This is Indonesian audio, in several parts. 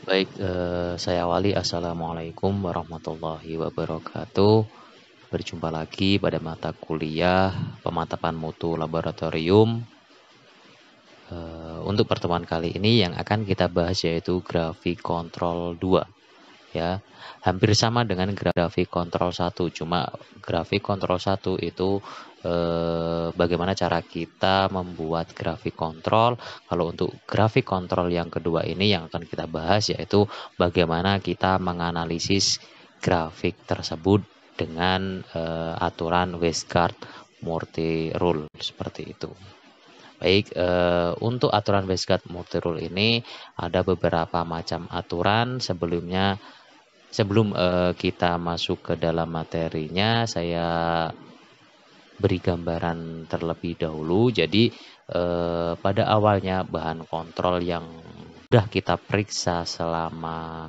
Baik, saya awali. Assalamualaikum warahmatullahi wabarakatuh. Berjumpa lagi pada mata kuliah pemantapan mutu laboratorium. Untuk pertemuan kali ini yang akan kita bahas yaitu grafik kontrol 2. Ya, hampir sama dengan grafik kontrol 1, cuma grafik kontrol 1 itu bagaimana cara kita membuat grafik kontrol. Kalau untuk grafik kontrol yang kedua ini yang akan kita bahas yaitu bagaimana kita menganalisis grafik tersebut dengan aturan Weisgard-Murty Rule seperti itu. Baik, untuk aturan Weisgard Murty Rule ini ada beberapa macam aturan. Sebelum kita masuk ke dalam materinya, saya beri gambaran terlebih dahulu. Jadi pada awalnya bahan kontrol yang sudah kita periksa selama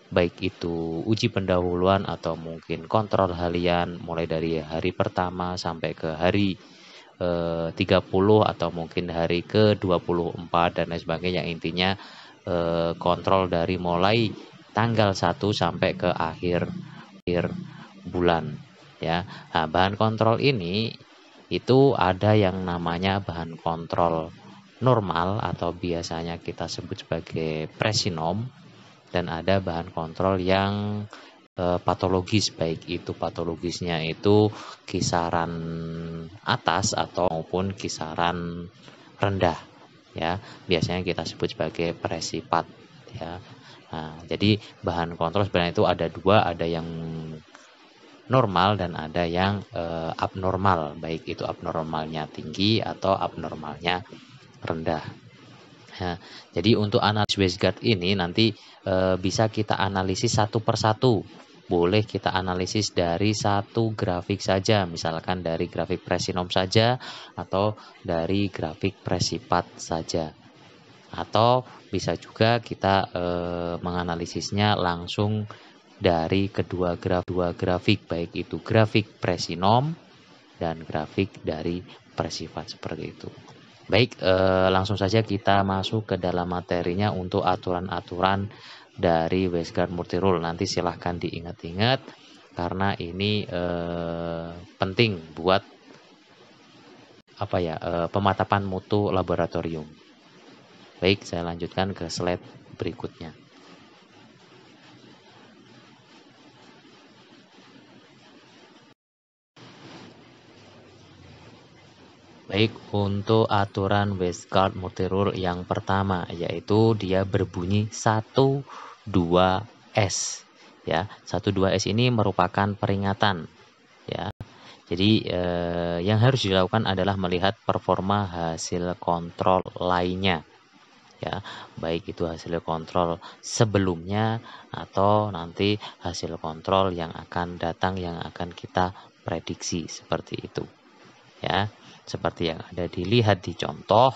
baik itu uji pendahuluan atau mungkin kontrol harian mulai dari hari pertama sampai ke hari 30 atau mungkin hari ke-24 dan lain sebagainya. Intinya kontrol dari mulai tanggal 1 sampai ke akhir bulan ya. Nah, bahan kontrol ini itu ada yang namanya bahan kontrol normal atau biasanya kita sebut sebagai presinom, dan ada bahan kontrol yang patologis, baik itu patologisnya itu kisaran atas atau maupun kisaran rendah ya, biasanya kita sebut sebagai presipat ya. Nah, jadi bahan kontrol sebenarnya itu ada dua, ada yang normal dan ada yang abnormal, baik itu abnormalnya tinggi atau abnormalnya rendah. Nah, jadi untuk analisis Weisgard ini nanti bisa kita analisis satu persatu. Boleh kita analisis dari satu grafik saja, misalkan dari grafik presinom saja atau dari grafik presipat saja. Atau bisa juga kita menganalisisnya langsung dari kedua grafik, baik itu grafik presinom dan grafik dari presifat seperti itu. Baik, langsung saja kita masuk ke dalam materinya untuk aturan-aturan dari Weisgard-Murty Rule. Nanti silahkan diingat-ingat karena ini penting buat pematapan mutu laboratorium. Baik, saya lanjutkan ke slide berikutnya. Baik, untuk aturan Weisgard-Murty Rule yang pertama yaitu dia berbunyi 1-2-S ya. 1-2-S ini merupakan peringatan ya. Jadi yang harus dilakukan adalah melihat performa hasil kontrol lainnya ya, baik itu hasil kontrol sebelumnya atau nanti hasil kontrol yang akan datang yang akan kita prediksi seperti itu ya. Seperti yang ada dilihat di contoh,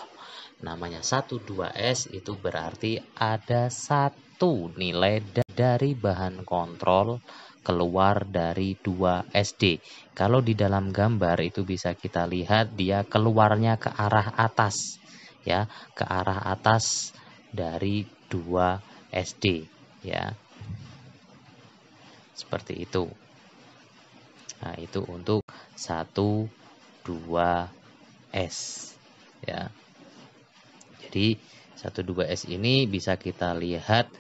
namanya 1-2-S itu berarti ada satu nilai dari bahan kontrol keluar dari 2SD. Kalau di dalam gambar itu bisa kita lihat dia keluarnya ke arah atas ya, ke arah atas dari 2SD ya. Seperti itu. Nah, itu untuk 1-2-S ya. Jadi 1-2-S ini bisa kita lihat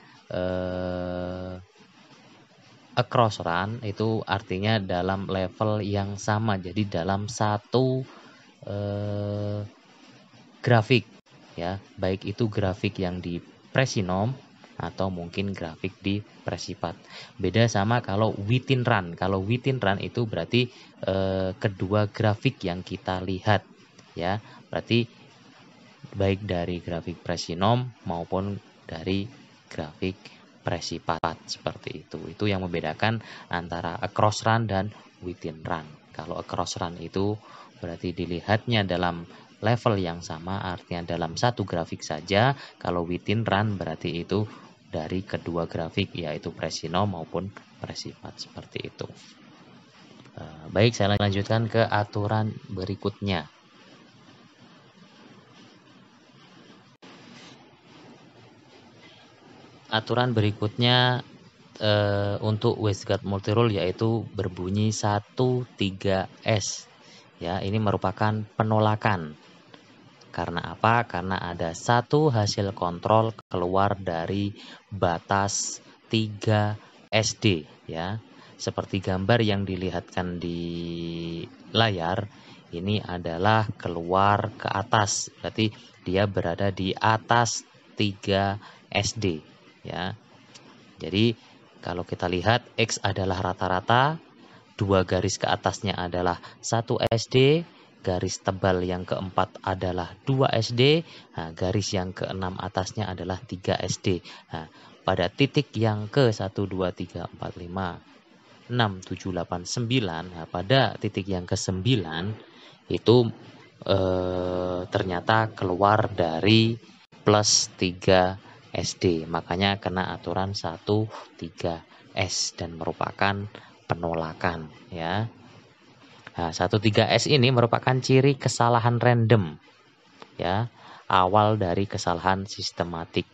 across run itu artinya dalam level yang sama. Jadi dalam satu grafik ya, baik itu grafik yang di presinom atau mungkin grafik di presipat. Beda sama kalau within run. Kalau within run itu berarti kedua grafik yang kita lihat ya. Berarti baik dari grafik presinom maupun dari grafik presipat seperti itu. Itu yang membedakan antara across run dan within run. Kalau across run itu berarti dilihatnya dalam level yang sama, artinya dalam satu grafik saja. Kalau within run berarti itu dari kedua grafik yaitu presinom maupun presipat seperti itu. Baik, saya lanjutkan ke aturan berikutnya. aturan berikutnya untuk wasteguard multirule yaitu berbunyi 13S. Ya, ini merupakan penolakan. Karena apa? Karena ada satu hasil kontrol keluar dari batas 3 SD ya. Seperti gambar yang dilihatkan di layar, ini adalah keluar ke atas. Berarti dia berada di atas 3 SD ya. Jadi kalau kita lihat X adalah rata-rata, 2 garis ke atasnya adalah 1 SD, garis tebal yang keempat adalah 2 SD, nah, garis yang keenam atasnya adalah 3 SD. Nah, pada titik yang ke 1, 2, 3, 4, 5, 6, 7, 8, 9, nah, pada titik yang ke-9 itu ternyata keluar dari plus 3 SD. Makanya kena aturan 13S dan merupakan penolakan ya. Nah, 13S ini merupakan ciri kesalahan random ya, awal dari kesalahan sistematik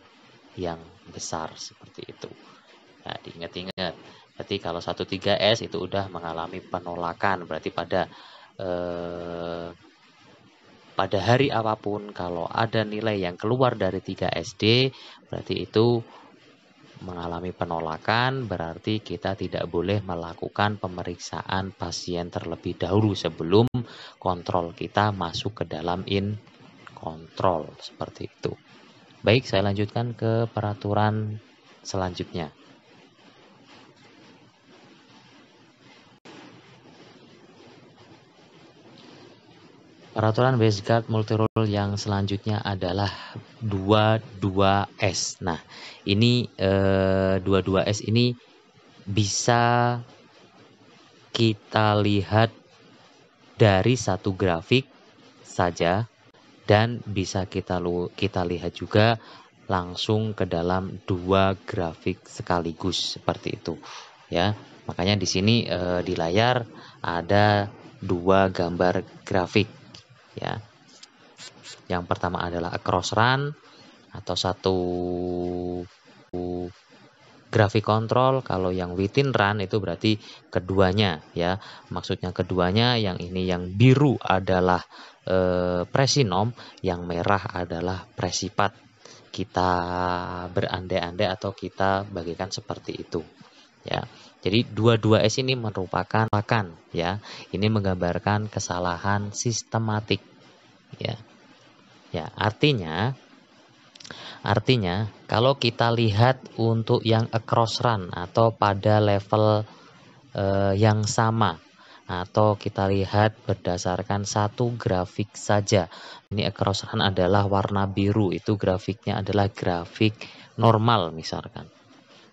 yang besar seperti itu. Nah, diingat-ingat. Berarti kalau 13S itu udah mengalami penolakan, berarti pada hari apapun kalau ada nilai yang keluar dari 3 SD, berarti itu mengalami penolakan, berarti kita tidak boleh melakukan pemeriksaan pasien terlebih dahulu sebelum kontrol kita masuk ke dalam kontrol, seperti itu. Baik, saya lanjutkan ke peraturan selanjutnya. Peraturan wasteguard multirule yang selanjutnya adalah 22S. Nah, ini 22S ini bisa kita lihat dari satu grafik saja dan bisa kita lihat juga langsung ke dalam 2 grafik sekaligus seperti itu ya. Makanya di sini di layar ada 2 gambar grafik ya. Yang pertama adalah across run atau satu grafik kontrol. Kalau yang within run itu berarti keduanya ya. Maksudnya keduanya, yang ini yang biru adalah presinom, yang merah adalah presipat. Kita berandai-andai atau kita bagikan seperti itu ya. Jadi 22S ini merupakan ya. Ini menggambarkan kesalahan sistematik ya. Ya, artinya kalau kita lihat untuk yang across run atau pada level yang sama, atau kita lihat berdasarkan satu grafik saja. Ini across run adalah warna biru, itu grafiknya adalah grafik normal misalkan.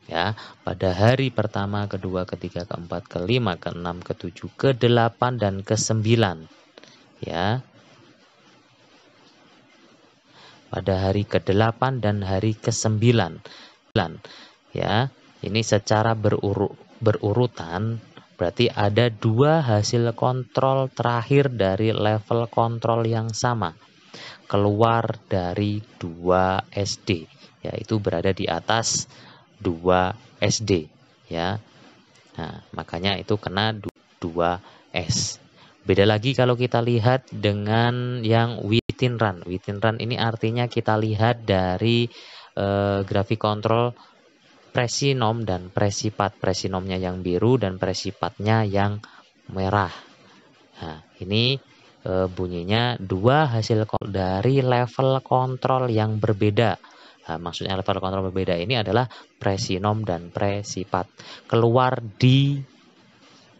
Ya, pada hari pertama, kedua, ketiga, keempat, kelima, keenam, ketujuh, ke-8 dan ke-9 ya. Pada hari ke-8 dan hari ke-9 ya. Ini secara berurutan berarti ada 2 hasil kontrol terakhir dari level kontrol yang sama keluar dari 2 SD, yaitu berada di atas 2 SD ya. Nah, makanya itu kena 2S. Beda lagi kalau kita lihat dengan yang within run. Within run ini artinya kita lihat dari grafik kontrol presinom dan presipat. Presinomnya yang biru dan presipatnya yang merah. Nah, ini bunyinya 2 hasil dari level kontrol yang berbeda. Nah, maksudnya level kontrol berbeda ini adalah presinom dan presipat. Keluar di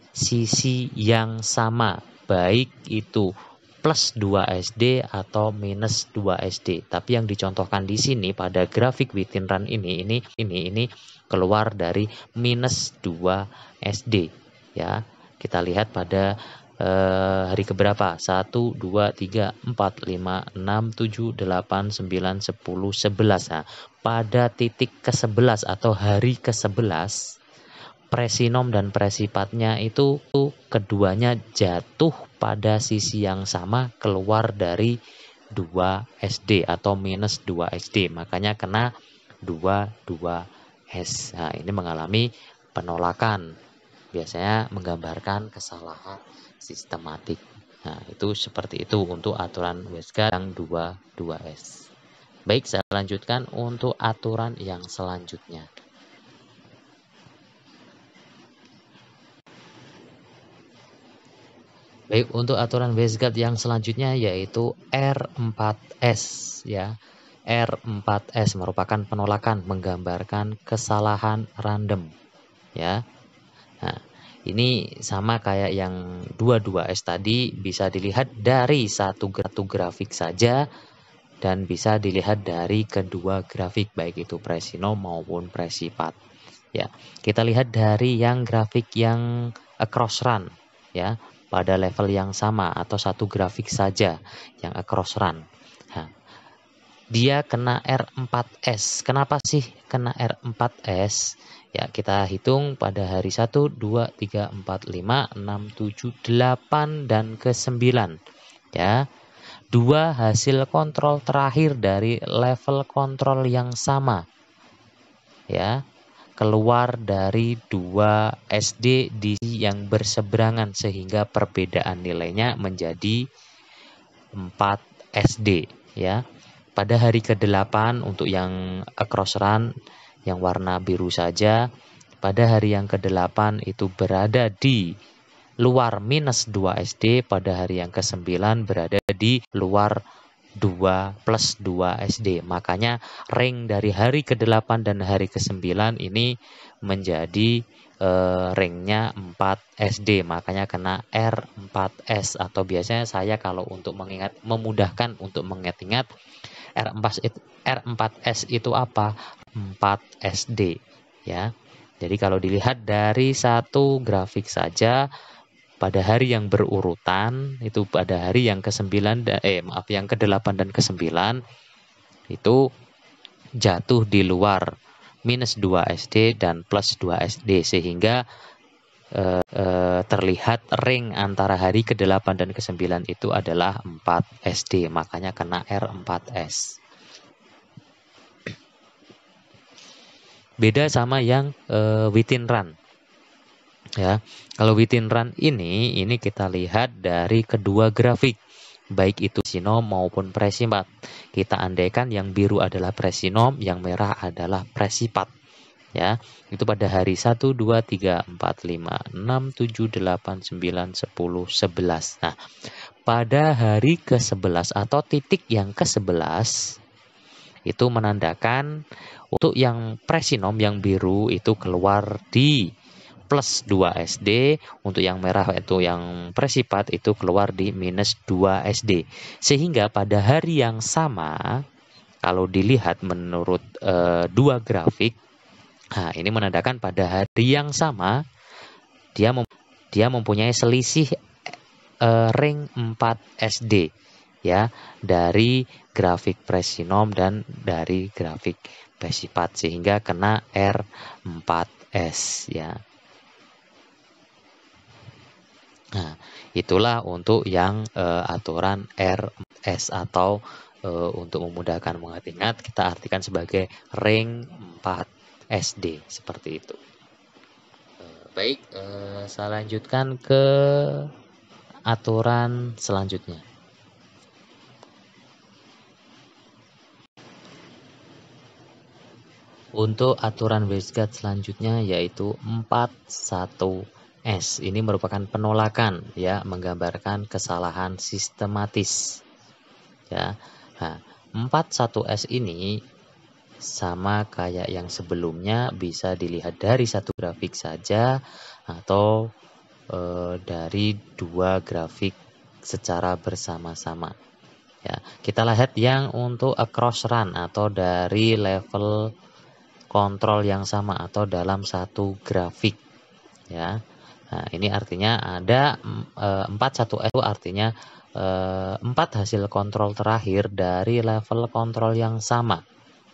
sisi yang sama, baik itu plus 2 SD atau minus 2 SD. Tapi yang dicontohkan di sini pada grafik within run ini keluar dari minus 2 SD ya. Kita lihat pada hari keberapa? 1, 2, 3, 4, 5, 6, 7, 8, 9, 10, 11. Nah, pada titik ke-11 atau hari ke-11, presinom dan presipatnya itu keduanya jatuh pada sisi yang sama, keluar dari 2 SD atau minus 2 SD. Makanya kena 2S. Nah, ini mengalami penolakan. Biasanya menggambarkan kesalahan sistematik. Nah, itu seperti itu untuk aturan WSGAT yang 2S. Baik, saya lanjutkan untuk aturan yang selanjutnya. Baik, untuk aturan WSGAT yang selanjutnya yaitu R4S ya. R4S merupakan penolakan, menggambarkan kesalahan random ya. Nah, ini sama kayak yang 22S tadi, bisa dilihat dari satu grafik saja dan bisa dilihat dari kedua grafik, baik itu presinom maupun presipat. Ya, kita lihat dari yang grafik yang across run ya, pada level yang sama atau satu grafik saja yang across run. Nah, dia kena R4S. Kenapa sih kena R4S? Ya, kita hitung pada hari 1, 2, 3, 4, 5, 6, 7, 8, dan ke-9. Ya, dua hasil kontrol terakhir dari level kontrol yang sama. Ya, keluar dari 2 SD di yang berseberangan sehingga perbedaan nilainya menjadi 4 SD. Ya, pada hari ke-8 untuk yang across run yang warna biru saja, pada hari yang ke-8 itu berada di luar minus 2 SD, pada hari yang ke-9 berada di luar 2 plus 2 SD. Makanya ring dari hari ke-8 dan hari ke-9 ini menjadi ringnya 4 SD. Makanya kena R4S, atau biasanya saya kalau untuk memudahkan untuk mengingat-ingat, R4S itu apa? 4 SD ya. Jadi kalau dilihat dari satu grafik saja, pada hari yang berurutan itu pada hari yang ke-9 yang ke-8 dan ke-9 itu jatuh di luar minus 2 SD dan plus 2 SD, sehingga terlihat ring antara hari ke-8 dan ke-9 itu adalah 4 SD, makanya kena R4S. Beda sama yang within run. Ya, kalau within run ini kita lihat dari kedua grafik, baik itu presinom maupun presipat. Kita andaikan yang biru adalah presinom, yang merah adalah presipat. Ya, itu pada hari 1, 2, 3, 4, 5, 6, 7, 8, 9, 10, 11. Nah, pada hari ke-11 atau titik yang ke-11 itu menandakan untuk yang presinom yang biru itu keluar di plus 2 SD, untuk yang merah itu yang presipat itu keluar di minus 2 SD. Sehingga pada hari yang sama, kalau dilihat menurut dua grafik, nah ini menandakan pada hari yang sama dia mempunyai selisih ring 4 SD ya, dari grafik presinom dan dari grafik presipat, sehingga kena R4S ya. Nah, itulah untuk yang aturan RS, atau untuk memudahkan mengingat, kita artikan sebagai ring 4 SD, seperti itu. Baik, saya lanjutkan ke aturan selanjutnya. Untuk aturan WSGAT selanjutnya yaitu 41S. Ini merupakan penolakan ya, menggambarkan kesalahan sistematis. Ya. Nah, 41S ini sama kayak yang sebelumnya, bisa dilihat dari satu grafik saja atau dari dua grafik secara bersama-sama. Ya, kita lihat yang untuk across run atau dari level kontrol yang sama atau dalam satu grafik ya. Nah, ini artinya ada 41S itu artinya 4 hasil kontrol terakhir dari level kontrol yang sama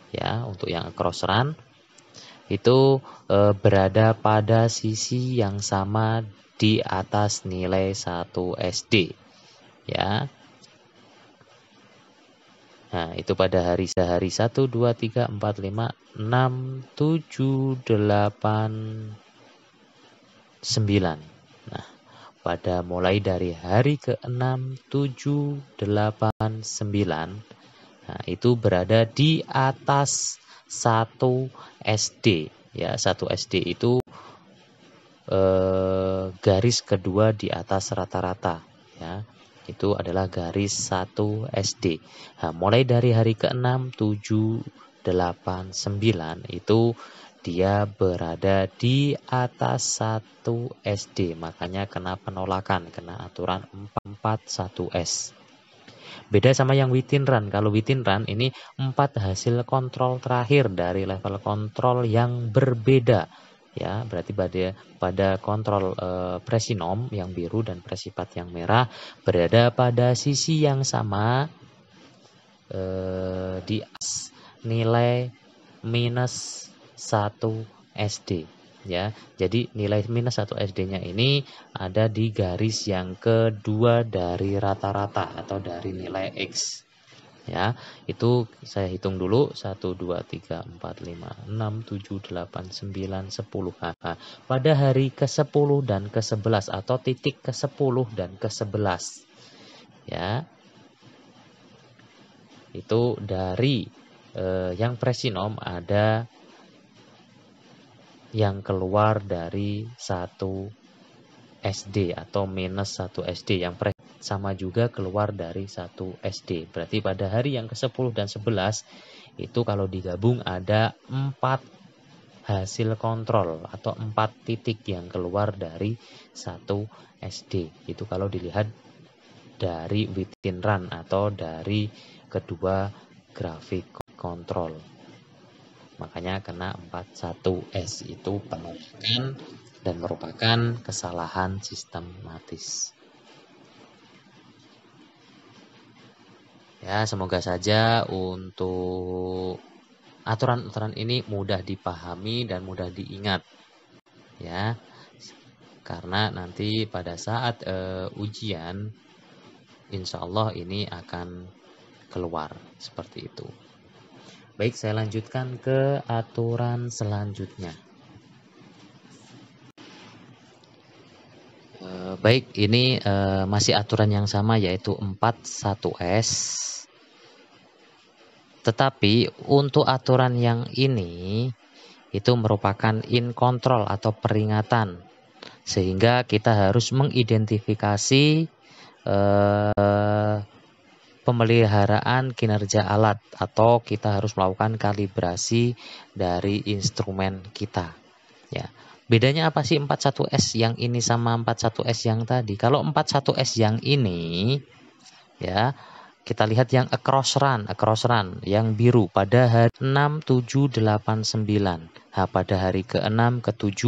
ya. Untuk yang across run itu berada pada sisi yang sama di atas nilai 1 SD ya. Nah, itu pada hari 1, 2, 3, 4, 5, 6, 7, 8, 9. Nah, pada mulai dari hari ke-6, 7, 8, 9, nah, itu berada di atas 1 SD. Ya, 1 SD itu garis kedua di atas rata-rata. Ya, itu adalah garis 1 SD. Nah, mulai dari hari ke-6, 7, 8, 9 itu dia berada di atas 1 SD. Makanya kena penolakan, kena aturan 41S. Beda sama yang within run. Kalau within run ini 4 hasil kontrol terakhir dari level kontrol yang berbeda. Ya, berarti pada kontrol presinom yang biru dan presipat yang merah berada pada sisi yang sama di nilai minus 1 SD. Ya, jadi nilai minus 1 SD-nya ini ada di garis yang kedua dari rata-rata atau dari nilai X. Ya, itu saya hitung dulu 1, 2, 3, 4, 5, 6, 7, 8, 9, 10. Nah, pada hari ke-10 dan ke-11 atau titik ke-10 dan ke-11. Ya, itu dari yang presinom ada yang keluar dari 1 SD atau minus 1 SD, yang sama juga keluar dari 1 SD. Berarti pada hari yang ke-10 dan 11 itu kalau digabung ada 4 hasil kontrol atau 4 titik yang keluar dari 1 SD. Itu kalau dilihat dari within run atau dari kedua grafik kontrol. Makanya kena 41S, itu penolakan dan merupakan kesalahan sistematis. Ya, semoga saja untuk aturan-aturan ini mudah dipahami dan mudah diingat. Ya, karena nanti pada saat ujian, insya Allah ini akan keluar seperti itu. Baik, saya lanjutkan ke aturan selanjutnya. Baik, ini masih aturan yang sama yaitu 41S. Tetapi untuk aturan yang ini itu merupakan in control atau peringatan. Sehingga kita harus mengidentifikasi pemeliharaan kinerja alat atau kita harus melakukan kalibrasi dari instrumen kita. Ya. Bedanya apa sih 41S yang ini sama 41S yang tadi? Kalau 41S yang ini ya, kita lihat yang across run yang biru pada hari 6, 7, 8, 9. Nah, pada hari ke-6, ke-7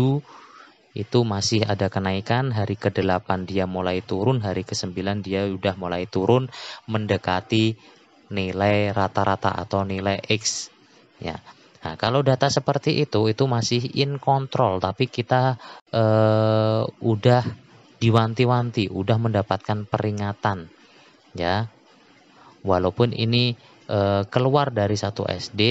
itu masih ada kenaikan, hari ke-8 dia mulai turun, hari ke-9 dia udah mulai turun mendekati nilai rata-rata atau nilai X. Ya. Nah, kalau data seperti itu masih in control, tapi kita udah diwanti-wanti, udah mendapatkan peringatan. Ya. Walaupun ini keluar dari 1 SD,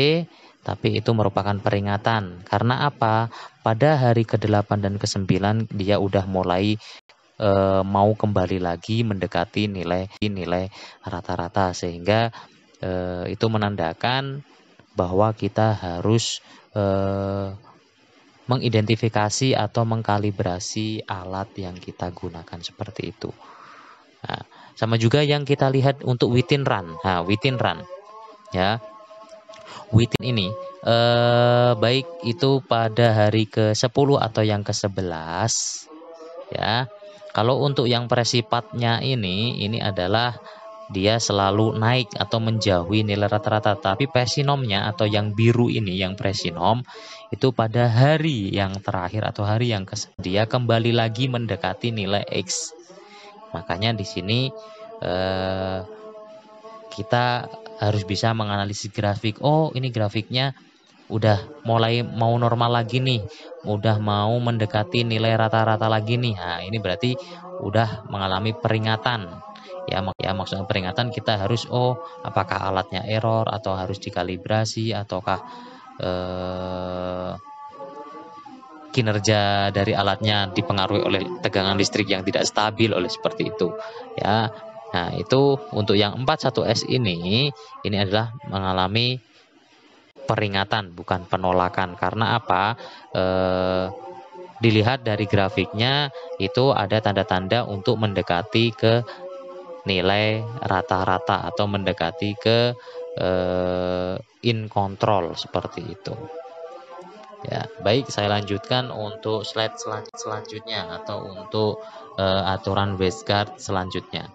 tapi itu merupakan peringatan. Karena apa? Pada hari ke-8 dan ke-9 dia udah mulai mau kembali lagi mendekati nilai rata-rata, sehingga itu menandakan bahwa kita harus mengidentifikasi atau mengkalibrasi alat yang kita gunakan seperti itu. Nah, sama juga yang kita lihat untuk within run. Nah, within run ya. Within ini baik itu pada hari ke-10 atau yang ke-11 ya. Kalau untuk yang presipatnya ini adalah dia selalu naik atau menjauhi nilai rata-rata, tapi presinomnya atau yang biru ini, yang presinom itu pada hari yang terakhir atau hari yang dia kembali lagi mendekati nilai X. Makanya di sini kita harus bisa menganalisis grafik. Oh, ini grafiknya udah mulai mau normal lagi nih, udah mau mendekati nilai rata-rata lagi nih. Nah, ini berarti udah mengalami peringatan. Ya, maksudnya peringatan kita harus apakah alatnya error atau harus dikalibrasi ataukah kinerja dari alatnya dipengaruhi oleh tegangan listrik yang tidak stabil oleh seperti itu ya. Nah, itu untuk yang 41S ini adalah mengalami peringatan bukan penolakan. Karena apa? Dilihat dari grafiknya itu ada tanda-tanda untuk mendekati ke nilai rata-rata atau mendekati ke in control seperti itu. Ya, baik, saya lanjutkan untuk slide selanjutnya atau untuk aturan wasteguard selanjutnya.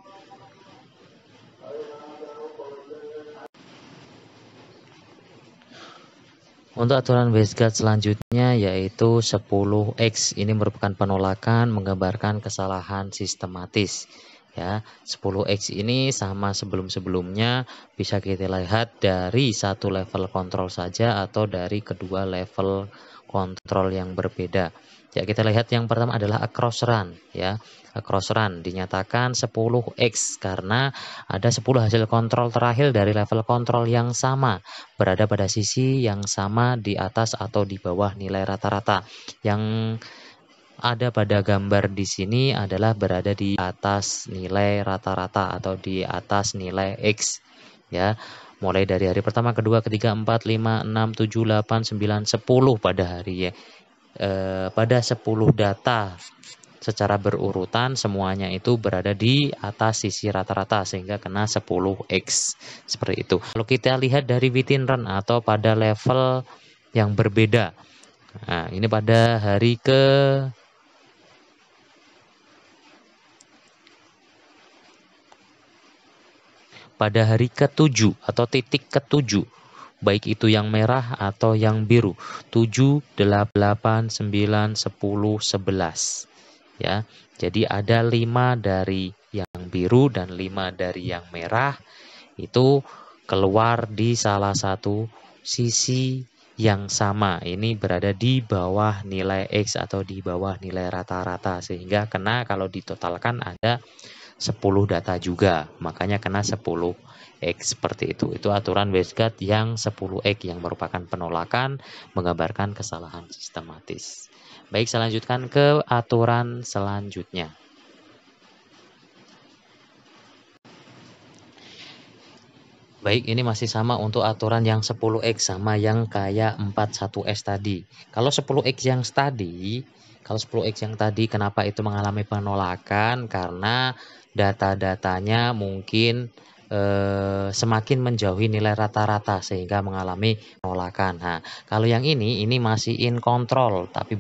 Untuk aturan wasteguard selanjutnya yaitu 10X. Ini merupakan penolakan menggambarkan kesalahan sistematis. Ya, 10X ini sama sebelum-sebelumnya bisa kita lihat dari satu level kontrol saja atau dari kedua level kontrol yang berbeda. Ya, kita lihat yang pertama adalah across run ya. Across run dinyatakan 10X karena ada 10 hasil kontrol terakhir dari level kontrol yang sama berada pada sisi yang sama di atas atau di bawah nilai rata-rata. Yang ada pada gambar di sini adalah berada di atas nilai rata-rata atau di atas nilai X ya. Mulai dari hari pertama, kedua, ketiga, 4, 5, 6, 7, 8, 9, 10 pada hari ya. Pada 10 data secara berurutan semuanya itu berada di atas sisi rata-rata sehingga kena 10X seperti itu. Kalau kita lihat dari within run atau pada level yang berbeda, nah ini pada hari ke-7 atau titik ke-7, baik itu yang merah atau yang biru, 7, 8, 9, 10, 11 ya. Jadi ada 5 dari yang biru dan 5 dari yang merah itu keluar di salah satu sisi yang sama. Ini berada di bawah nilai X atau di bawah nilai rata-rata sehingga kena, kalau ditotalkan ada 10 data juga, makanya kena 10X seperti itu. Itu aturan wasteguard yang 10X yang merupakan penolakan menggambarkan kesalahan sistematis. Baik, saya lanjutkan ke aturan selanjutnya. Baik, ini masih sama untuk aturan yang 10X sama yang kayak 41S tadi. Kalau 10X yang tadi, kenapa itu mengalami penolakan? Karena data-datanya mungkin semakin menjauhi nilai rata-rata sehingga mengalami penolakan. Nah, kalau yang ini masih in control tapi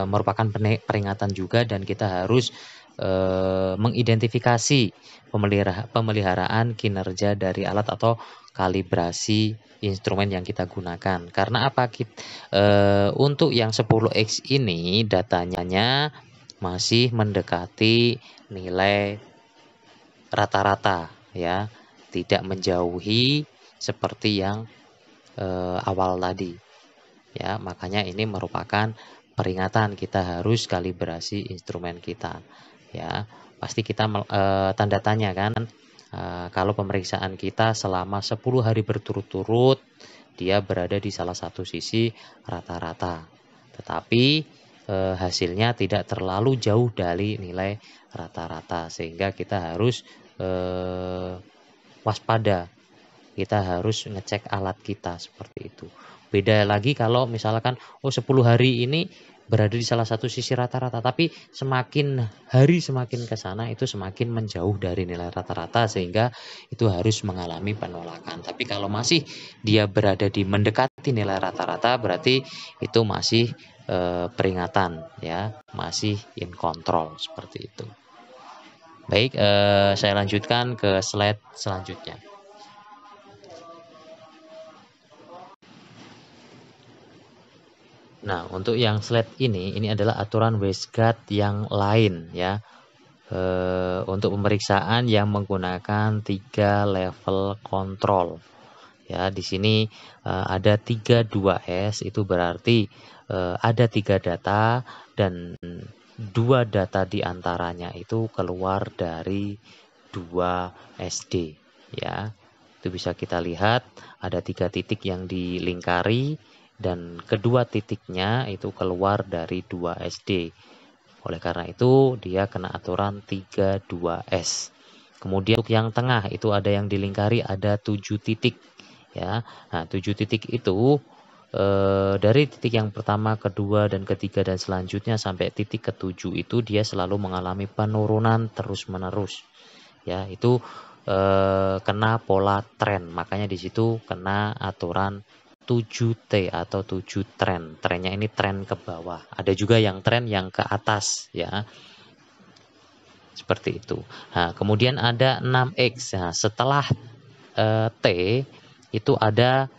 merupakan peringatan juga dan kita harus mengidentifikasi pemeliharaan kinerja dari alat atau kalibrasi instrumen yang kita gunakan. Karena apa? Untuk yang 10X ini datanya masih mendekati nilai rata-rata ya, tidak menjauhi seperti yang awal tadi ya. Makanya ini merupakan peringatan kita harus kalibrasi instrumen kita ya. Pasti kita tanda tanya kan, kalau pemeriksaan kita selama 10 hari berturut-turut dia berada di salah satu sisi rata-rata, tetapi hasilnya tidak terlalu jauh dari nilai rata-rata sehingga kita harus waspada, kita harus ngecek alat kita seperti itu. Beda lagi kalau misalkan 10 hari ini berada di salah satu sisi rata-rata, tapi semakin hari semakin ke sana itu semakin menjauh dari nilai rata-rata sehingga itu harus mengalami penolakan. Tapi kalau masih dia berada di mendekati nilai rata-rata berarti itu masih peringatan ya, masih in control seperti itu. Baik, saya lanjutkan ke slide selanjutnya. Nah, untuk yang slide ini adalah aturan wasteguard yang lain ya. Untuk pemeriksaan yang menggunakan 3 level kontrol. Ya, di sini ada 32S, itu berarti ada 3 data dan 2 data diantaranya itu keluar dari 2 SD ya. Itu bisa kita lihat ada 3 titik yang dilingkari dan kedua titiknya itu keluar dari 2 SD. Oleh karena itu dia kena aturan 32S. Kemudian untuk yang tengah itu ada yang dilingkari ada 7 titik ya. Nah, 7 titik itu dari titik yang pertama, kedua, dan ketiga dan selanjutnya sampai titik ketujuh itu dia selalu mengalami penurunan terus-menerus. Ya, itu kena pola tren. Makanya di situ kena aturan 7T atau 7 tren. Trennya ini tren ke bawah. Ada juga yang tren yang ke atas ya. Seperti itu. Nah, kemudian ada 6X. Nah, setelah T itu ada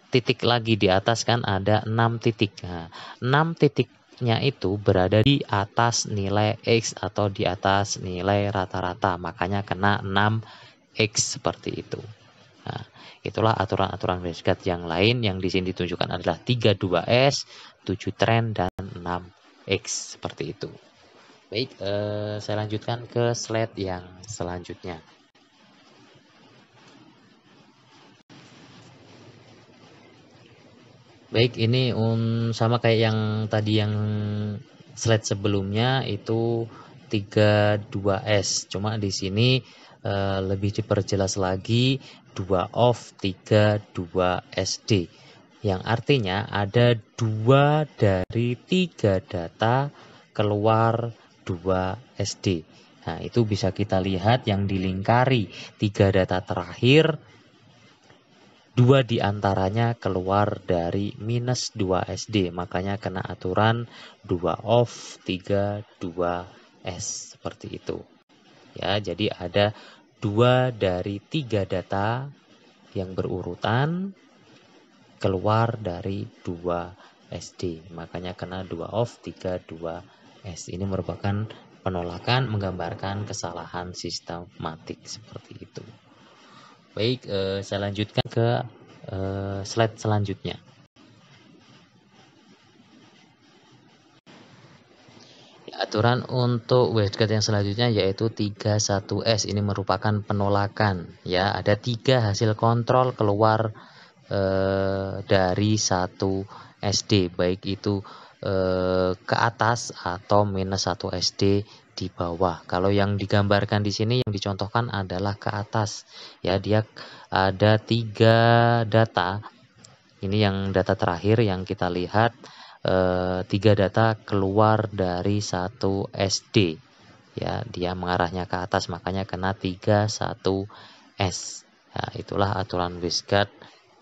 titik lagi di atas kan ada 6 titik. Nah, 6 titiknya itu berada di atas nilai X atau di atas nilai rata-rata. Makanya kena 6X seperti itu. Nah, itulah aturan-aturan Westgard yang lain yang di sini ditunjukkan adalah 32S, 7 tren, dan 6X seperti itu. Baik, saya lanjutkan ke slide yang selanjutnya. Baik, ini sama kayak yang tadi yang slide sebelumnya itu 32S. Cuma di sini lebih diperjelas lagi 2 off 32 SD. Yang artinya ada 2 dari 3 data keluar 2 SD. Nah, itu bisa kita lihat yang dilingkari 3 data terakhir. 2 diantaranya keluar dari minus 2 SD, makanya kena aturan 2 off 32S seperti itu. Ya, jadi ada 2 dari 3 data yang berurutan keluar dari 2 SD, makanya kena 2 off 32S. Ini merupakan penolakan menggambarkan kesalahan sistematik seperti itu. Baik, saya lanjutkan ke slide selanjutnya. Aturan untuk Westgard yang selanjutnya yaitu 31S. Ini merupakan penolakan. Ya, ada 3 hasil kontrol keluar dari 1 SD, baik itu ke atas atau minus 1 SD di bawah. Kalau yang digambarkan di sini yang dicontohkan adalah ke atas. Ya, dia ada 3 data. Ini yang data terakhir yang kita lihat 3 data keluar dari 1 SD. Ya, dia mengarahnya ke atas makanya kena 31S. Nah, itulah aturan Westgard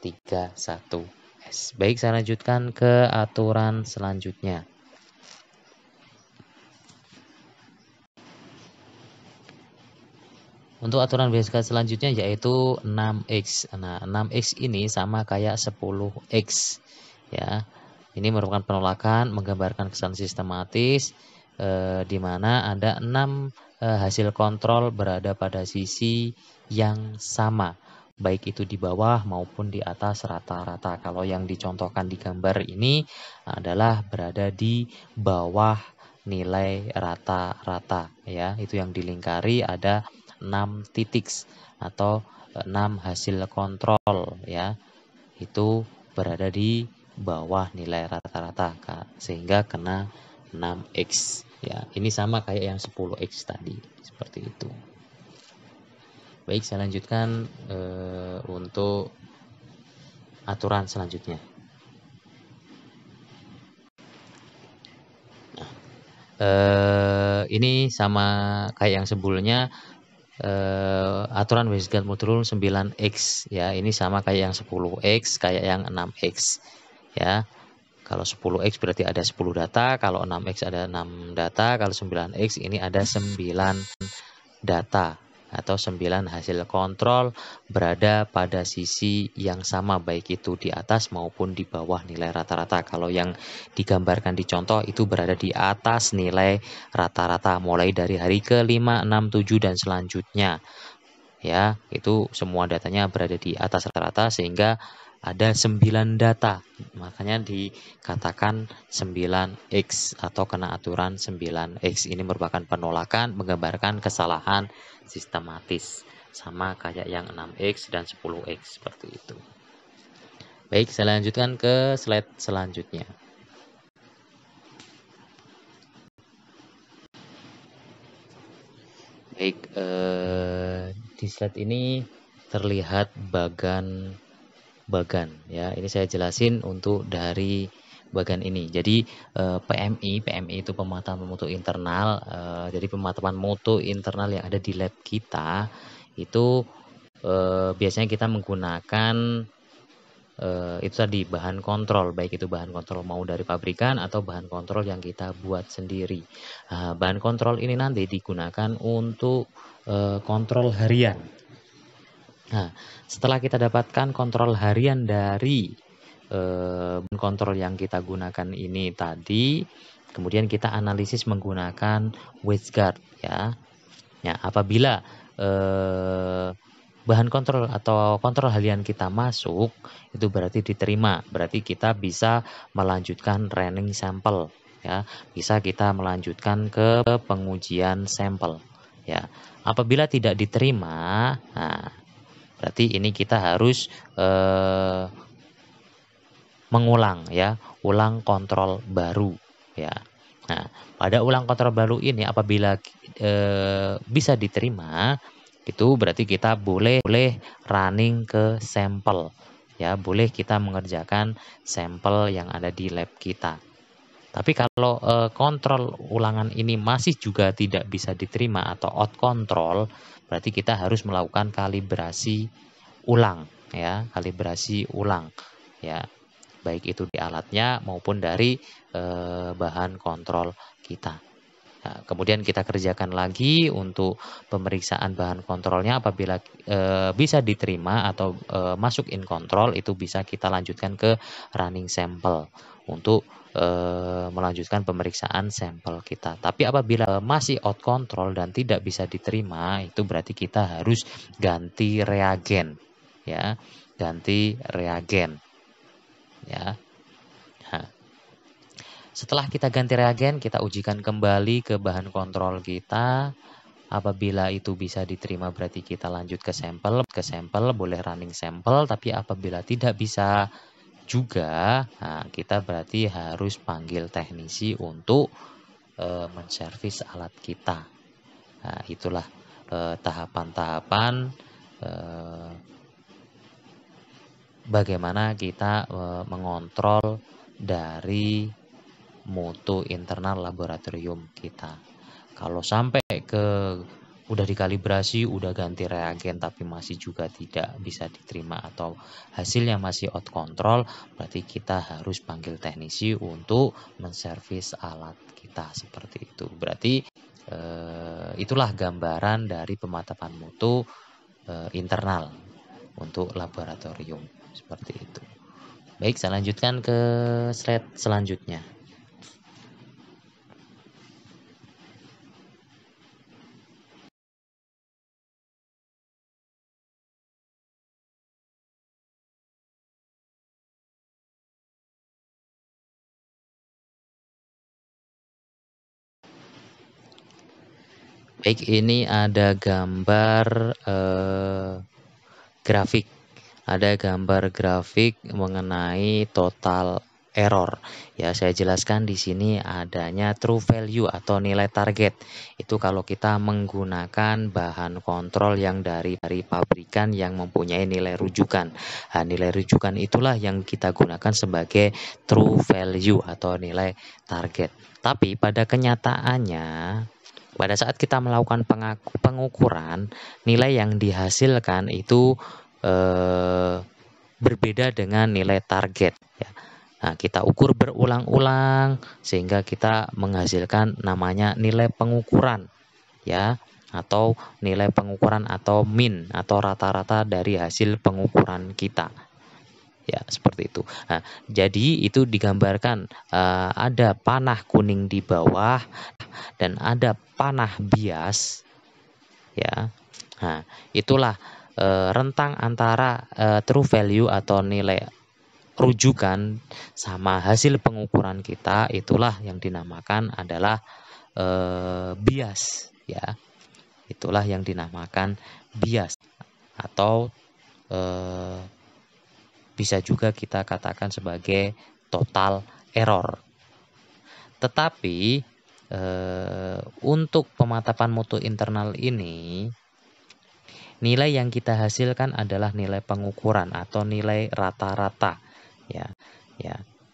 31S. Baik, saya lanjutkan ke aturan selanjutnya. Untuk aturan Westgard selanjutnya yaitu 6X. Nah, 6X ini sama kayak 10X. Ya, ini merupakan penolakan menggambarkan kesalahan sistematis di mana ada 6 hasil kontrol berada pada sisi yang sama, baik itu di bawah maupun di atas rata-rata. Kalau yang dicontohkan di gambar ini adalah berada di bawah nilai rata-rata ya. Itu yang dilingkari ada 6 titik atau 6 hasil kontrol ya. Itu berada di bawah nilai rata-rata sehingga kena 6X ya. Ini sama kayak yang 10X tadi seperti itu. Baik, saya lanjutkan untuk aturan selanjutnya. Nah, ini sama kayak yang sebelumnya. Aturan Westgard Multirule 9X ya, ini sama kayak yang 10X, kayak yang 6X ya. Kalau 10X berarti ada 10 data, kalau 6X ada 6 data, kalau 9X ini ada 9 data atau 9 hasil kontrol berada pada sisi yang sama, baik itu di atas maupun di bawah nilai rata-rata. Kalau yang digambarkan di contoh itu berada di atas nilai rata-rata mulai dari hari ke-5, 6, 7 dan selanjutnya. Ya, itu semua datanya berada di atas rata-rata sehingga ada 9 data. Makanya dikatakan 9X atau kena aturan 9X. Ini merupakan penolakan, menggambarkan kesalahan sistematis. Sama kayak yang 6X dan 10X seperti itu. Baik, saya lanjutkan ke slide selanjutnya. Baik, di slide ini terlihat bagan ya. Ini saya jelasin untuk dari bagan ini. Jadi PMI itu pemantauan mutu internal. Jadi pemantauan mutu internal yang ada di lab kita itu biasanya kita menggunakan itu tadi bahan kontrol, baik itu bahan kontrol mau dari pabrikan atau bahan kontrol yang kita buat sendiri. Bahan kontrol ini nanti digunakan untuk kontrol harian. Nah, setelah kita dapatkan kontrol harian dari bahan kontrol yang kita gunakan ini tadi, kemudian kita analisis menggunakan WasteGuard ya. Ya, apabila bahan kontrol atau kontrol harian kita masuk, itu berarti diterima, berarti kita bisa melanjutkan running sampel ya, bisa kita melanjutkan ke pengujian sampel ya. Apabila tidak diterima, nah berarti ini kita harus mengulang ya, ulang kontrol baru ya. Nah, pada ulang kontrol baru ini apabila bisa diterima, itu berarti kita boleh running ke sampel ya, boleh kita mengerjakan sampel yang ada di lab kita. Tapi kalau kontrol ulangan ini masih juga tidak bisa diterima atau out control, berarti kita harus melakukan kalibrasi ulang ya, kalibrasi ulang ya, baik itu di alatnya maupun dari bahan kontrol kita. Nah, kemudian kita kerjakan lagi untuk pemeriksaan bahan kontrolnya. Apabila bisa diterima atau masuk in control, itu bisa kita lanjutkan ke running sampel untuk melanjutkan pemeriksaan sampel kita. Tapi apabila masih out control dan tidak bisa diterima, itu berarti kita harus ganti reagen ya, ganti reagen ya. Nah, setelah kita ganti reagen, kita ujikan kembali ke bahan kontrol kita. Apabila itu bisa diterima berarti kita lanjut ke sampel boleh running sampel. Tapi apabila tidak bisa juga, nah kita berarti harus panggil teknisi untuk menservis alat kita. Nah, itulah tahapan-tahapan bagaimana kita mengontrol dari mutu internal laboratorium kita. Kalau sampai udah dikalibrasi, udah ganti reagen tapi masih juga tidak bisa diterima atau hasilnya masih out control, berarti kita harus panggil teknisi untuk menservis alat kita seperti itu. Berarti itulah gambaran dari pemantapan mutu internal untuk laboratorium seperti itu. Baik, saya lanjutkan ke slide selanjutnya. Baik, ini ada gambar grafik. Ada gambar grafik mengenai total error. Ya, saya jelaskan di sini adanya true value atau nilai target. Itu kalau kita menggunakan bahan kontrol yang dari pabrikan yang mempunyai nilai rujukan. Nah, nilai rujukan itulah yang kita gunakan sebagai true value atau nilai target. Tapi pada kenyataannya, pada saat kita melakukan pengukuran, nilai yang dihasilkan itu berbeda dengan nilai target. Ya. Nah, kita ukur berulang-ulang sehingga kita menghasilkan namanya nilai pengukuran, ya, atau nilai pengukuran atau min atau rata-rata dari hasil pengukuran kita. Ya, seperti itu. Nah, jadi itu digambarkan ada panah kuning di bawah dan ada panah bias ya. Nah, itulah rentang antara true value atau nilai rujukan sama hasil pengukuran kita, itulah yang dinamakan adalah bias, ya. Itulah yang dinamakan bias atau bisa juga kita katakan sebagai total error. Tetapi untuk pematapan mutu internal ini, nilai yang kita hasilkan adalah nilai pengukuran atau nilai rata-rata, ya.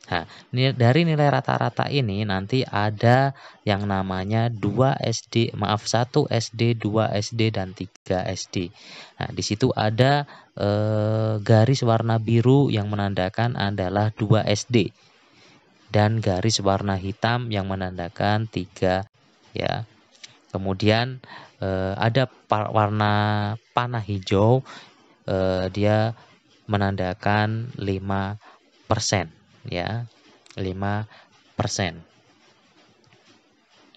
Nah, dari nilai rata-rata ini nanti ada yang namanya 1 SD, 2 SD dan 3 SD. Nah, di situ ada garis warna biru yang menandakan adalah 2 SD dan garis warna hitam yang menandakan 3, ya. Kemudian ada warna panah hijau, dia menandakan 5%, ya, 5%,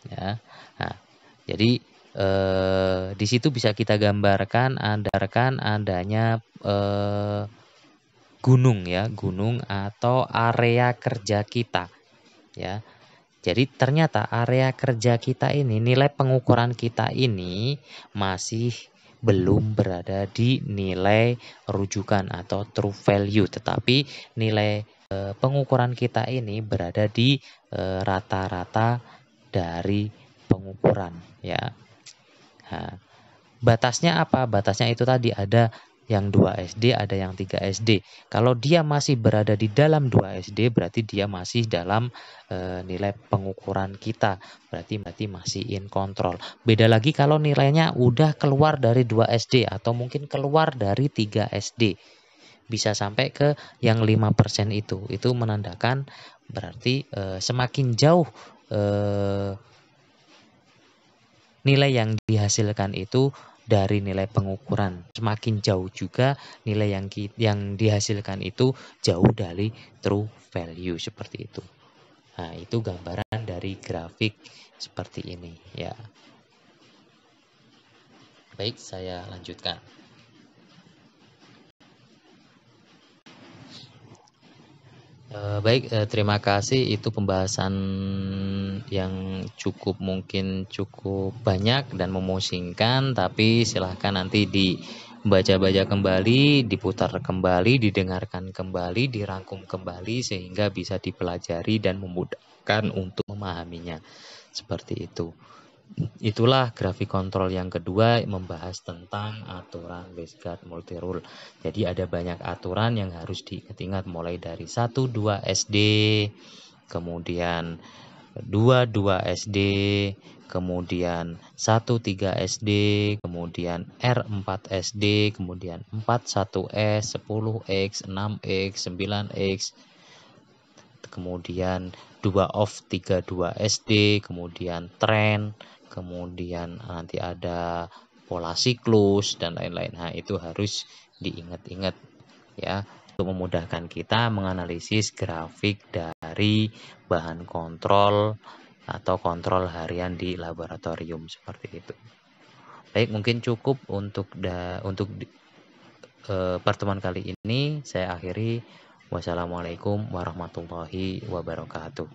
ya. Nah, jadi di situ bisa kita gambarkan adanya gunung, ya, gunung atau area kerja kita, ya. Jadi ternyata area kerja kita ini, nilai pengukuran kita ini masih belum berada di nilai rujukan atau true value, tetapi nilai pengukuran kita ini berada di rata-rata dari pengukuran, ya. Nah, batasnya apa? Batasnya itu tadi ada yang 2 SD, ada yang 3 SD. Kalau dia masih berada di dalam 2 SD, berarti dia masih dalam nilai pengukuran kita. Berarti masih in control. Beda lagi kalau nilainya udah keluar dari 2 SD atau mungkin keluar dari 3 SD. Bisa sampai ke yang 5% itu. Itu menandakan berarti semakin jauh nilai yang dihasilkan itu dari nilai pengukuran, semakin jauh juga nilai yang dihasilkan itu jauh dari true value, seperti itu. Nah, itu gambaran dari grafik seperti ini, ya. Baik, saya lanjutkan. Baik, terima kasih. Itu pembahasan yang mungkin cukup banyak dan memusingkan, tapi silahkan nanti dibaca-baca kembali, diputar kembali, didengarkan kembali, dirangkum kembali sehingga bisa dipelajari dan memudahkan untuk memahaminya. Seperti itu. Itulah grafik kontrol yang kedua, membahas tentang aturan Westgard multi rule. Jadi ada banyak aturan yang harus diingat-ingat, mulai dari 1-2 SD, kemudian 2-2 SD, kemudian 1-3 SD, kemudian R4 SD, kemudian 4-1S, 10X, 6X, 9X, kemudian 2 off 3-2 SD, kemudian trend, kemudian nanti ada pola siklus dan lain-lain. Nah, itu harus diingat-ingat, ya, untuk memudahkan kita menganalisis grafik dari bahan kontrol atau kontrol harian di laboratorium, seperti itu. Baik, mungkin cukup untuk pertemuan kali ini. Saya akhiri. Wassalamualaikum warahmatullahi wabarakatuh.